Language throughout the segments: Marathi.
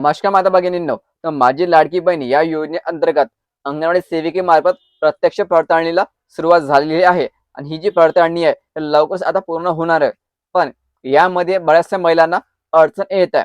नमस्कार माता भगिनींनो. तर माझी लाडकी बहीण या योजनेअंतर्गत अंगणवाडी सेविकेमार्फत प्रत्यक्ष पडताळणीला सुरुवात झालेली आहे आणि ही जी पडताळणी आहे तर लवकरच आता पूर्ण होणार आहे. पण यामध्ये बऱ्याचशा महिलांना अडचण येत आहे.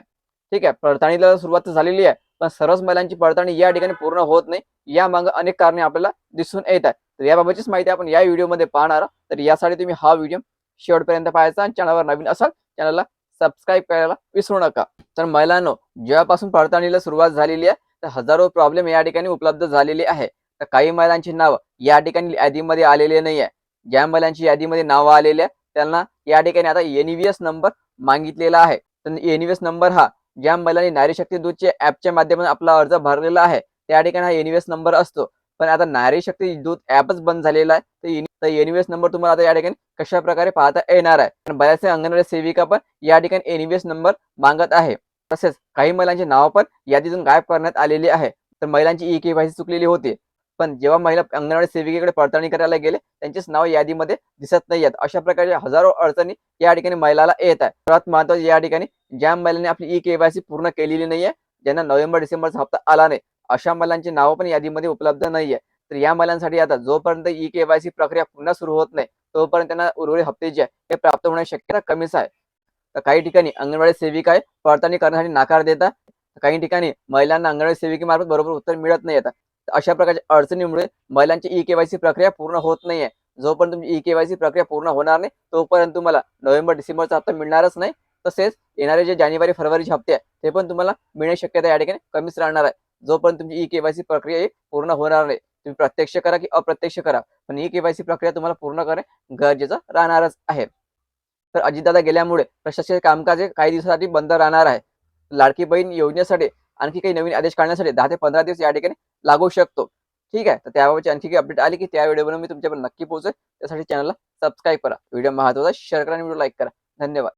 ठीक आहे, पडताळणीला सुरुवात झालेली आहे, पण सर्वच महिलांची पडताळणी या ठिकाणी पूर्ण होत नाही. यामागे अनेक कारणे आपल्याला दिसून येत आहेत. तर याबाबतचीच माहिती आपण या व्हिडिओमध्ये पाहणार आहोत. तर यासाठी तुम्ही हा व्हिडिओ शेवटपर्यंत पाहायचा आणि चॅनलवर नवीन असाल चॅनलला सबस्क्राईब करायला विसरू नका. तर महिलांनो, जेव्हापासून पडताळणीला सुरुवात झालेली आहे तर हजारो प्रॉब्लेम या ठिकाणी उपलब्ध झालेले आहे. तर काही महिलांची नाव या ठिकाणी यादीमध्ये आलेले नाही आहे. ज्या महिलांची यादीमध्ये नावं आलेली आहे त्यांना या ठिकाणी आता NVS नंबर मागितलेला आहे. तर NVS नंबर हा ज्या महिलांनी नारी शक्ती दूतच्या ॲपच्या माध्यमातून आपला अर्ज भरलेला आहे त्या ठिकाणी हा NVS नंबर असतो. पण आता नारी शक्ती दूत ॲपच बंद झालेला आहे. तर NVS नंबर तुम्हाला आता या ठिकाणी कशा प्रकारे पाहता येणार आहे. पण बऱ्याचशा अंगणवाडी सेविका पण या ठिकाणी NVS नंबर मागत आहे. तसेच काही महिलांची नावं पण यादीतून गायब करण्यात आलेली आहे. तर महिलांची ई-के-वाय-सी चुकलेली होती. पण जेव्हा महिला अंगणवाडी सेविकेकडे पडताळणी करायला गेले, त्यांचेच नाव यादीमध्ये दिसत नाही आहेत. अशा प्रकारे हजारो अडचणी या ठिकाणी महिलाला येत आहे. सर्वात महत्त्वाचं या ठिकाणी ज्या महिलांनी आपली ई-के-वाय-सी पूर्ण केलेली नाहीये, ज्यांना नोव्हेंबर-डिसेंबरचा हप्ता आला नाही, अशा महिलांची नावं पण यादीमध्ये उपलब्ध नाहीये. तर या महिलांसाठी आता जोपर्यंत ई-के-वाय-सी प्रक्रिया पुन्हा सुरू होत नाही, तोपर्यंत त्यांना उर्वरित हप्ते जे आहे, हे प्राप्त होण्याची शक्यता कमीच आहे. तर काही ठिकाणी अंगणवाडी सेविका आहे पडताळणी करण्यासाठी नकार देतात. काही ठिकाणी महिलांना अंगणवाडी सेविकेमार्फत बरोबर उत्तर मिळत नाही आता. अशा प्रकारच्या अडचणीमुळे महिलांची ई-के-वाय-सी प्रक्रिया पूर्ण होत नाहीये. जोपर्यंत तुमची ई-के-वाय-सी प्रक्रिया पूर्ण होणार नाही, तोपर्यंत तुम्हाला नोव्हेंबर-डिसेंबरचा हप्ता मिळणारच नाही. तसेच येणारे जे जानेवारी-फरवरीचे हप्ते आहेत, ते पण तुम्हाला मिळण्याची शक्यता या ठिकाणी कमीच राहणार आहे. जोपर्यंत तुमची ई-के-वाय-सी प्रक्रिया ही पूर्ण होणार नाही. तुम्ही प्रत्यक्ष करा की अप्रत्यक्ष करा, पण ई-के-वाय-सी प्रक्रिया तुम्हाला पूर्ण करणे गरजेचं राहणारच आहे. तर अजितदादा गेल्यामुळे प्रशासकीय कामकाज हे काही दिवसांसाठी बंद राहणार आहे. लाडकी बहीण योजनेसाठी आणखी काही नवीन आदेश काढण्यासाठी 10 ते 15 दिवस या ठिकाणी लागू शकतो. ठीक आहे. तर त्याबाबतची आणखी काही अपडेट आली की त्या व्हिडिओ बनवून मी तुमच्यापर्यंत नक्की पोहोचेल. त्यासाठी चॅनलला सबस्क्राईब करा. व्हिडिओ महत्त्वाचा शेअर करा आणि व्हिडिओ लाईक करा. धन्यवाद.